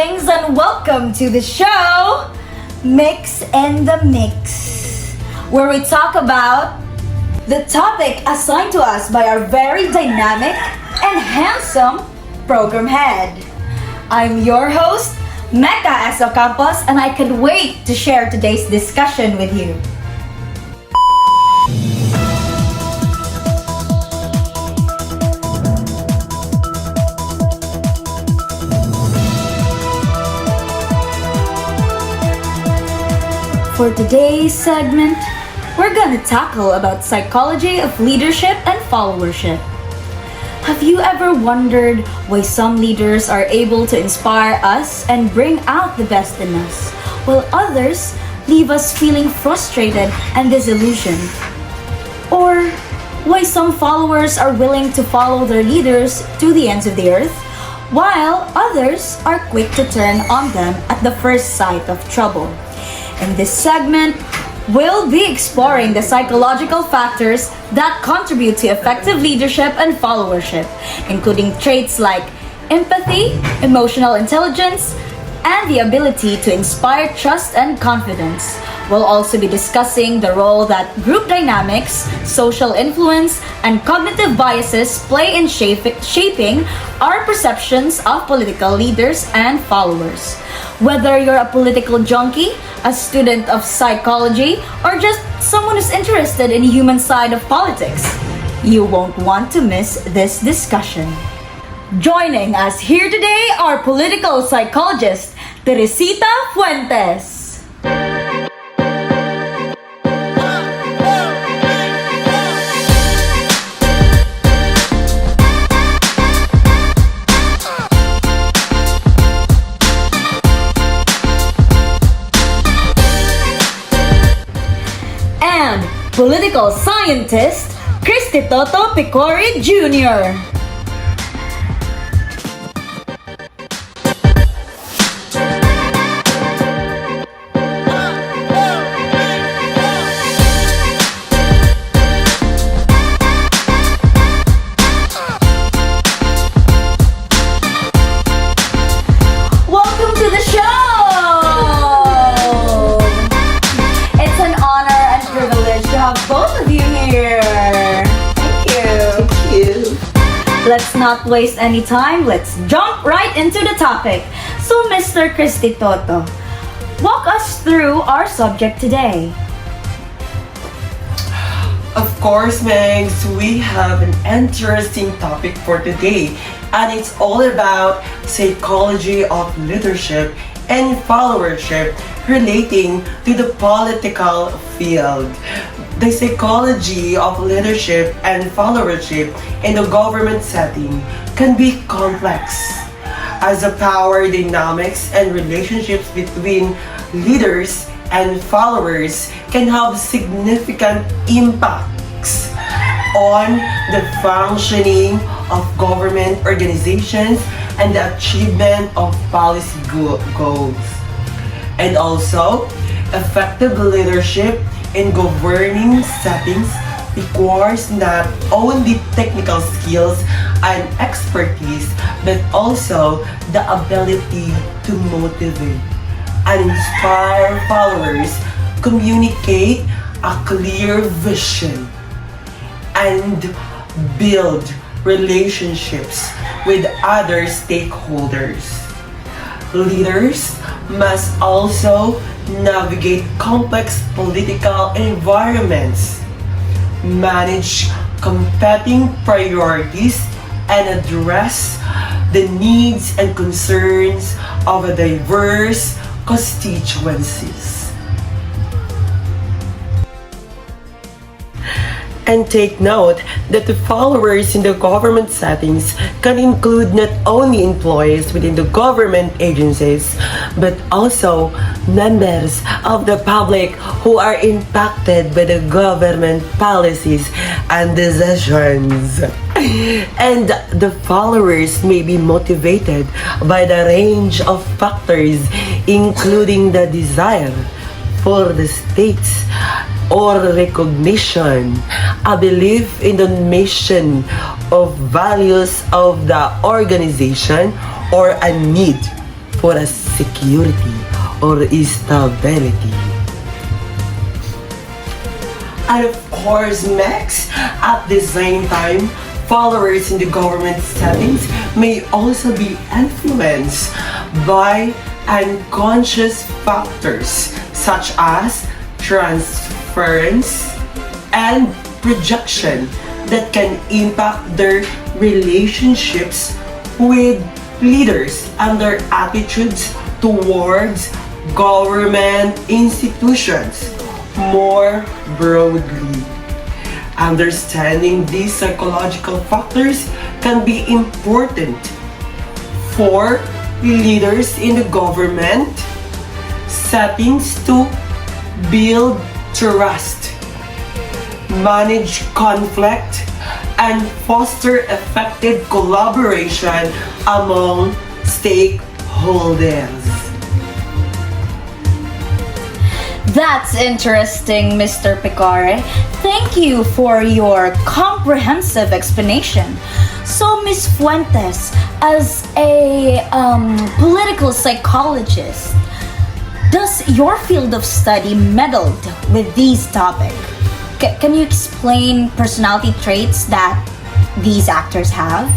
darlings, and welcome to the show, Mix in the Mix, where we talk about the topic assigned to us by our very dynamic and handsome program head. I'm your host, Mecca S. Ocampos, and I can't wait to share today's discussion with you. For today's segment, we're gonna tackle about psychology of leadership and followership. Have you ever wondered why some leaders are able to inspire us and bring out the best in us, while others leave us feeling frustrated and disillusioned? Or why some followers are willing to follow their leaders to the ends of the earth, while others are quick to turn on them at the first sight of trouble? In this segment, we'll be exploring the psychological factors that contribute to effective leadership and followership, including traits like empathy, emotional intelligence, and the ability to inspire trust and confidence. We'll also be discussing the role that group dynamics, social influence, and cognitive biases play in shaping our perceptions of political leaders and followers. Whether you're a political junkie, a student of psychology, or just someone who's interested in the human side of politics, you won't want to miss this discussion. Joining us here today are political psychologist Teresita Fuentes. And political scientist Christy Toto Picori Jr. Welcome to the show! It's an honor and privilege to have both of you here. Thank you. Thank you. Let's not waste any time. Let's jump right into the topic. So, Mr. Christy Toto, walk us through our subject today. Of course, Megs, we have an interesting topic for today, and it's all about psychology of leadership and followership relating to the political field. The psychology of leadership and followership in the government setting can be complex, as the power dynamics and relationships between leaders and followers can have significant impacts on the functioning of government organizations and the achievement of policy goals. And also, effective leadership in governing settings requires not only technical skills and expertise, but also the ability to motivate and inspire followers, communicate a clear vision, and build relationships with other stakeholders. Leaders must also navigate complex political environments, manage competing priorities, and address the needs and concerns of a diverse constituencies. And take note that the followers in the government settings can include not only employees within the government agencies, but also members of the public who are impacted by the government policies and decisions. And the followers may be motivated by the range of factors, including the desire for the state's or recognition, a belief in the mission of values of the organization, or a need for a security or stability. And of course, Max, at the same time, followers in the government settings may also be influenced by unconscious factors such as transference and rejection that can impact their relationships with leaders and their attitudes towards government institutions. More broadly, understanding these psychological factors can be important for leaders in the government settings to build trust, manage conflict, and foster effective collaboration among stakeholders. That's interesting, Mr. Picare. Thank you for your comprehensive explanation. So, Ms. Fuentes, as a political psychologist, does your field of study meddled with these topics? Can you explain personality traits that these actors have?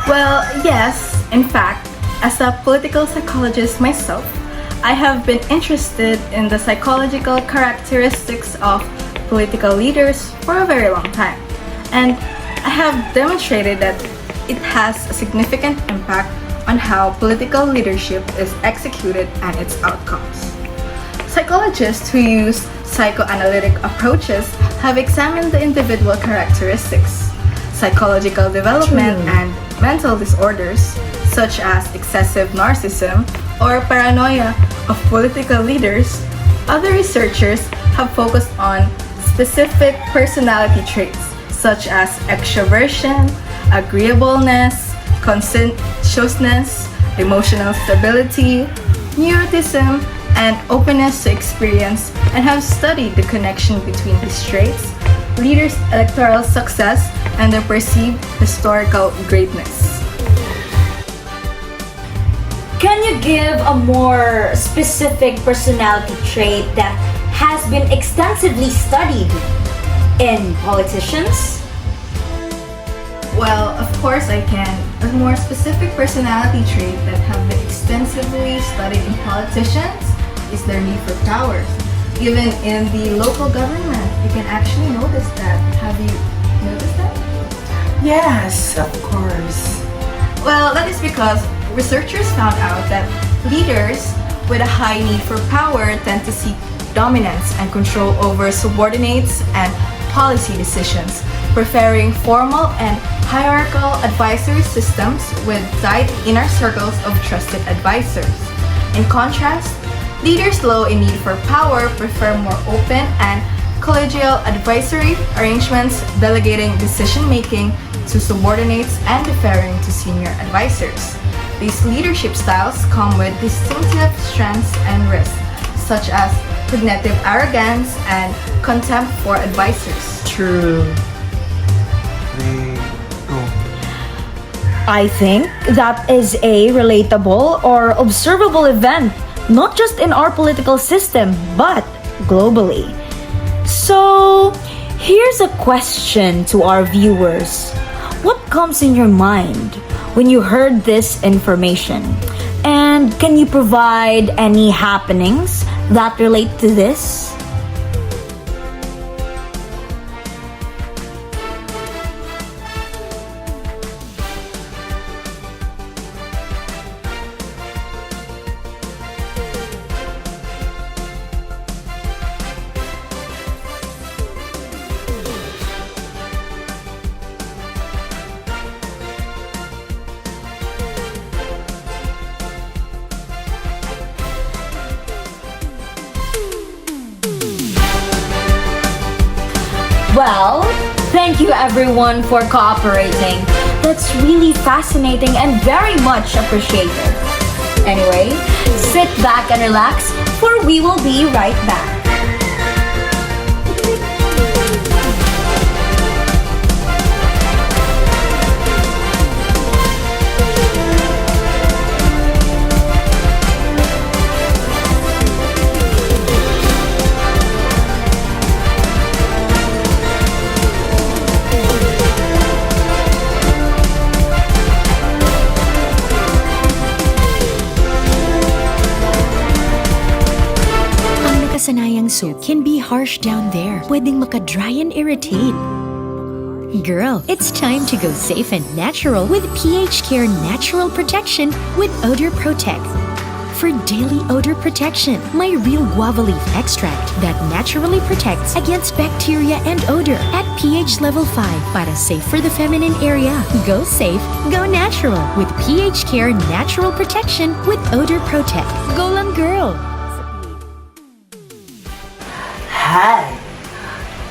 Well, yes. In fact, as a political psychologist myself, I have been interested in the psychological characteristics of political leaders for a very long time. And I have demonstrated that it has a significant impact on how political leadership is executed and its outcomes. Psychologists who use psychoanalytic approaches have examined the individual characteristics, psychological development, and mental disorders, such as excessive narcissism or paranoia of political leaders. Other researchers have focused on specific personality traits, such as extroversion, agreeableness, conscientiousness, emotional stability, neuroticism, and openness to experience, and have studied the connection between these traits, leaders' electoral success, and their perceived historical greatness. Can you give a more specific personality trait that has been extensively studied in politicians? Well, of course I can. A more specific personality trait that have been extensively studied in politicians is their need for power. Even in the local government, you can actually notice that. Have you noticed that? Yes, of course. Well, that is because researchers found out that leaders with a high need for power tend to seek dominance and control over subordinates and policy decisions, preferring formal and hierarchical advisory systems with tight inner circles of trusted advisors. In contrast, leaders low in need for power prefer more open and collegial advisory arrangements, delegating decision-making to subordinates and deferring to senior advisors. These leadership styles come with distinctive strengths and risks, such as cognitive arrogance and contempt for advisors. True. I think that is a relatable or observable event, not just in our political system, but globally. So, here's a question to our viewers. What comes in your mind when you heard this information? And can you provide any happenings that relate to this? Well, thank you everyone for cooperating. That's really fascinating and very much appreciated. Anyway, sit back and relax, for we will be right back. also can be harsh down there. Pwedeng makadry and irritate. Girl, it's time to go safe and natural with pH Care Natural Protection with Odor Protect. For daily odor protection, my real guava leaf extract that naturally protects against bacteria and odor at pH level 5 para safe for the feminine area. Go safe, go natural with pH Care Natural Protection with Odor Protect. Go lang, girl! Hi,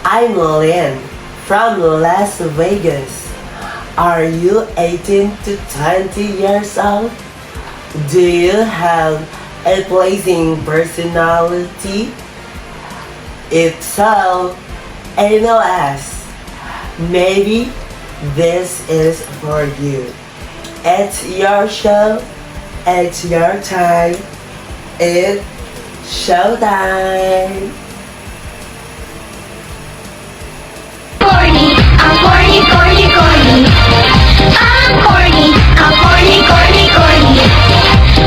I'm Lynn from Las Vegas. Are you 18 to 20 years old? Do you have a pleasing personality? If so, email us. Maybe this is for you. It's your show. It's your time. It's showtime. Corny, I'm corny, corny, corny. I'm corny, I'm corny, corny, corny.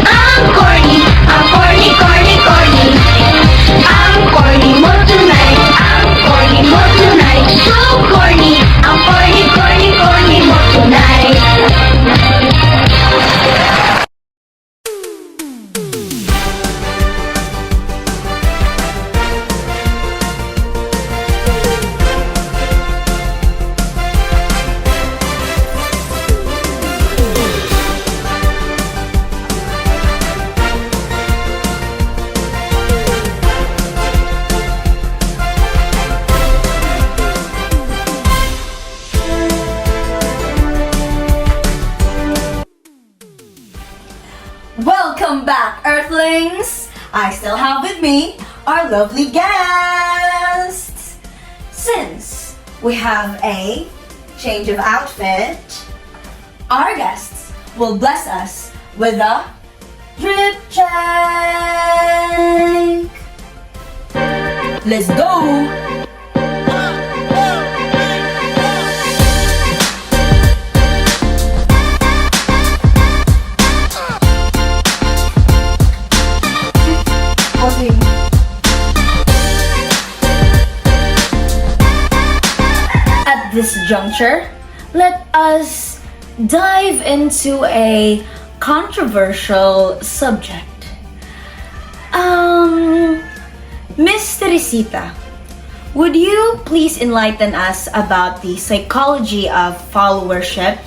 I'm corny, I'm corny, corny, corny. I'm corny mo tonight, I'm corny mo tonight. So corny, I'm corny, corny, corny mo tonight. Welcome back, Earthlings! I still have with me our lovely guests. Since we have a change of outfit, our guests will bless us with a drip check. Let's go! At this juncture, let us dive into a controversial subject. Miss Teresita, would you please enlighten us about the psychology of followership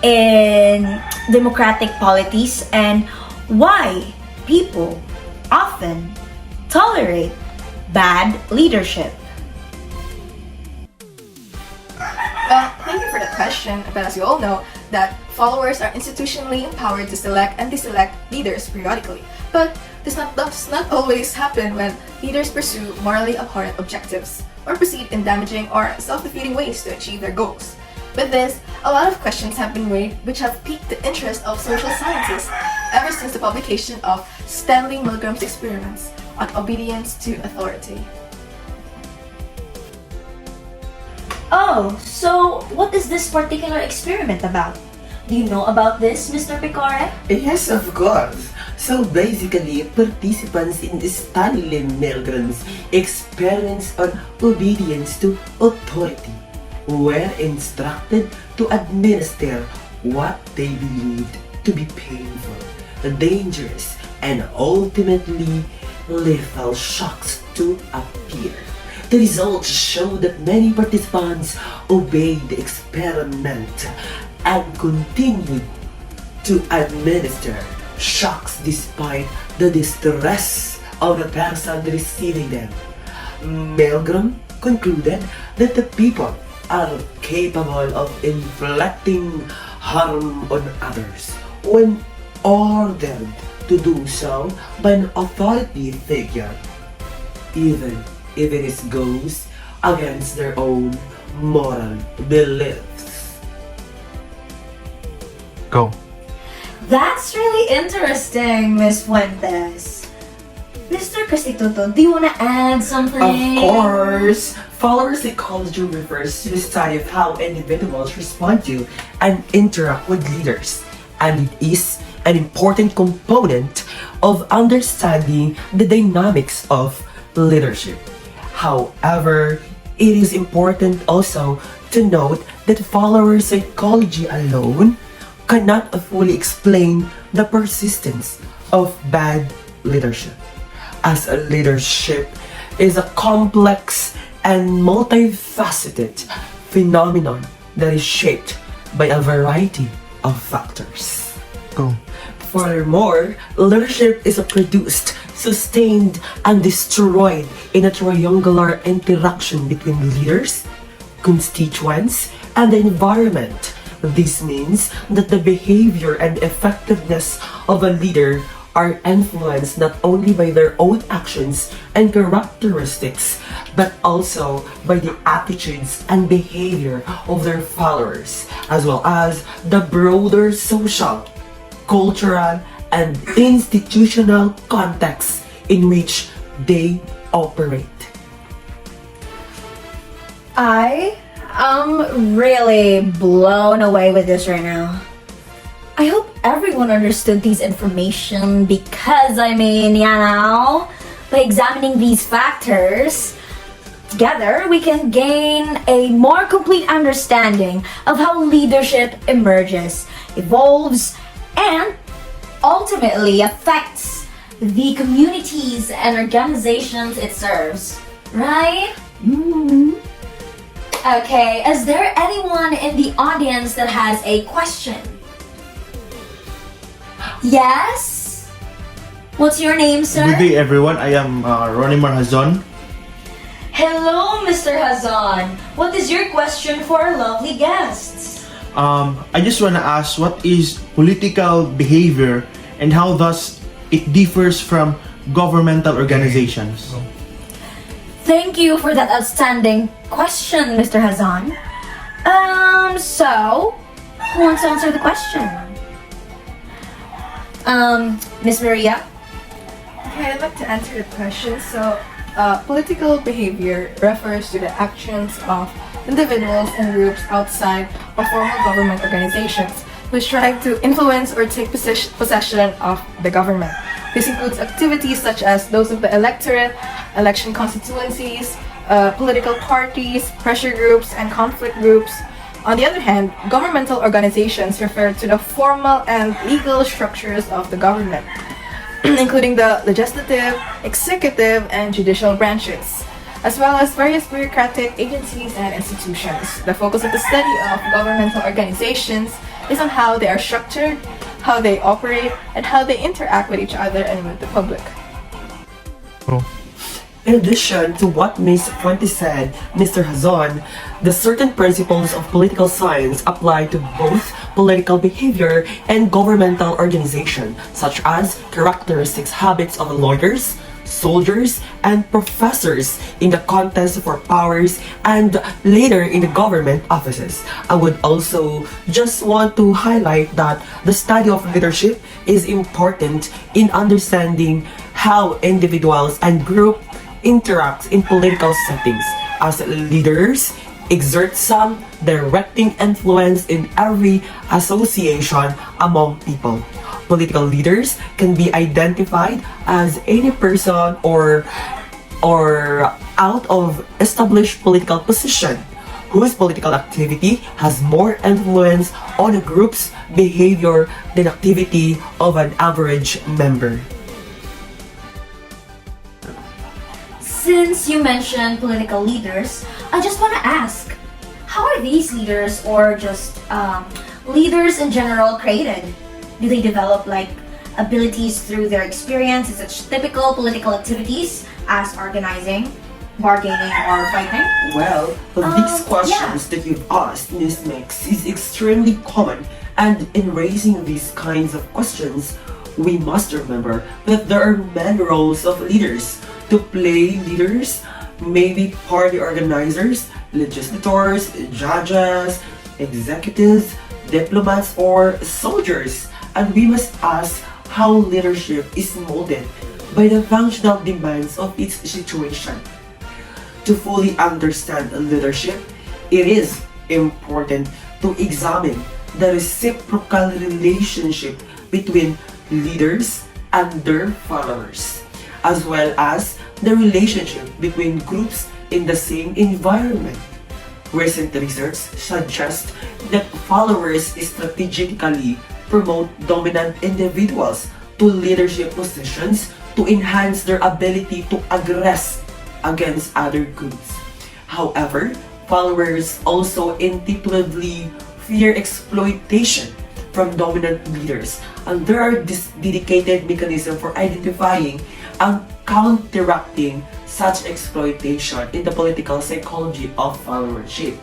in democratic polities and why people often tolerate bad leadership? Thank you for the question, but as you all know, that followers are institutionally empowered to select and deselect leaders periodically. But this does not always happen when leaders pursue morally abhorrent objectives or proceed in damaging or self-defeating ways to achieve their goals. With this, a lot of questions have been raised which have piqued the interest of social scientists ever since the publication of Stanley Milgram's experiments on obedience to authority. Oh, so what is this particular experiment about? Do you know about this, Mr. Picore? Yes, of course. So basically, participants in Stanley Milgram's experiments on obedience to authority were instructed to administer what they believed to be painful, dangerous, and ultimately lethal shocks to appear. The results show that many participants obeyed the experiment and continued to administer shocks despite the distress of the person receiving them. Milgram concluded that the people are capable of inflicting harm on others when ordered to do so by an authority figure, even if it goes against their own moral beliefs. Go. That's really interesting, Miss Fuentes. Mr. Castituto, do you want to add something? Of course! Follower psychology refers to the study of how individuals respond to and interact with leaders, and it is an important component of understanding the dynamics of leadership. However, it is important also to note that follower psychology alone cannot fully explain the persistence of bad leadership, as a leadership is a complex and multifaceted phenomenon that is shaped by a variety of factors. Go. Furthermore, leadership is produced, sustained, and destroyed in a triangular interaction between leaders, constituents, and the environment. This means that the behavior and effectiveness of a leader are influenced not only by their own actions and characteristics, but also by the attitudes and behavior of their followers, as well as the broader social, cultural, and institutional context in which they operate. I am really blown away with this right now. I hope everyone understood these information because by examining these factors, together we can gain a more complete understanding of how leadership emerges, evolves, and ultimately affects the communities and organizations it serves. Right? Okay, is there anyone in the audience that has a question? Yes? What's your name, sir? Good day, everyone. I am Ronnie Marhazon. Hello, Mr. Hazan. What is your question for our lovely guests? I just want to ask, what is political behavior and how thus it differs from governmental organizations? Thank you for that outstanding question, Mr. Hazan. So, who wants to answer the question? Miss Maria? Okay, I'd like to answer the question. So, political behavior refers to the actions of individuals and groups outside of formal government organizations which strive to influence or take possession of the government. This includes activities such as those of the electorate, election constituencies, political parties, pressure groups, and conflict groups. On the other hand, governmental organizations refer to the formal and legal structures of the government, including the legislative, executive, and judicial branches, as well as various bureaucratic agencies and institutions. The focus of the study of governmental organizations is on how they are structured, how they operate, and how they interact with each other and with the public. In addition to what Ms. Fuentes said, Mr. Hazon, the certain principles of political science apply to both political behavior and governmental organization, such as characteristics, habits of lawyers, soldiers, and professors in the contest for powers and later in the government offices. I would also just want to highlight that the study of leadership is important in understanding how individuals and groups interact in political settings, as leaders exert some directing influence in every association among people. Political leaders can be identified as any person or out of established political position whose political activity has more influence on a group's behavior than activity of an average member. Since you mentioned political leaders, I just want to ask, how are these leaders or just leaders in general created? Do they develop like abilities through their experience in such typical political activities as organizing, bargaining, or fighting? Well, these questions that you've asked, Ms. Mix, is extremely common, and in raising these kinds of questions, we must remember that there are many roles of leaders. To play leaders, maybe party organizers, legislators, judges, executives, diplomats, or soldiers. And we must ask how leadership is molded by the functional demands of each situation. To fully understand leadership, it is important to examine the reciprocal relationship between leaders and their followers. as well as the relationship between groups in the same environment. Recent research suggests that followers strategically promote dominant individuals to leadership positions to enhance their ability to aggress against other groups. However, followers also intuitively fear exploitation from dominant leaders, and there are dedicated mechanisms for identifying and counteracting such exploitation in the political psychology of followership.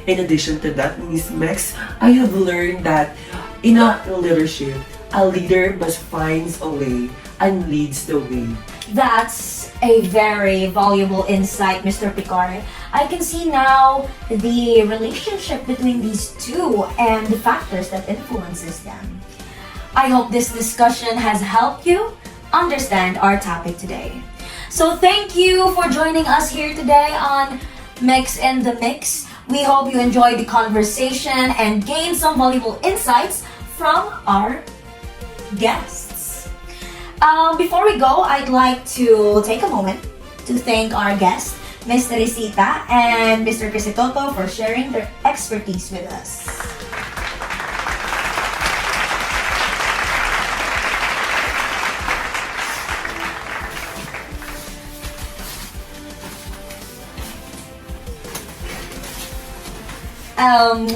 In addition to that, Ms. Mex, I have learned that in a leadership, a leader must find a way and leads the way. That's a very valuable insight, Mr. Picard. I can see now the relationship between these two and the factors that influences them. I hope this discussion has helped you understand our topic today. So thank you for joining us here today on Mix in the Mix. We hope you enjoyed the conversation and gained some valuable insights from our guests. Before we go, I'd like to take a moment to thank our guests, Ms. Teresita and Mr. Crisitoto, for sharing their expertise with us.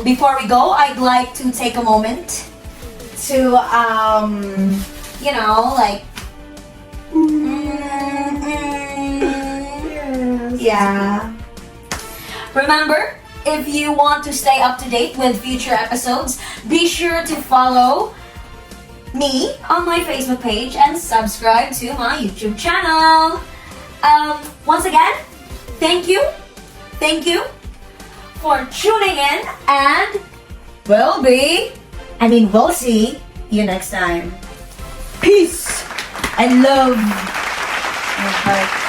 Before we go, I'd like to take a moment to, yeah. Remember, if you want to stay up to date with future episodes, be sure to follow me on my Facebook page and subscribe to my YouTube channel. Once again, thank you for tuning in, and we'll see you next time. Peace. I love my heart.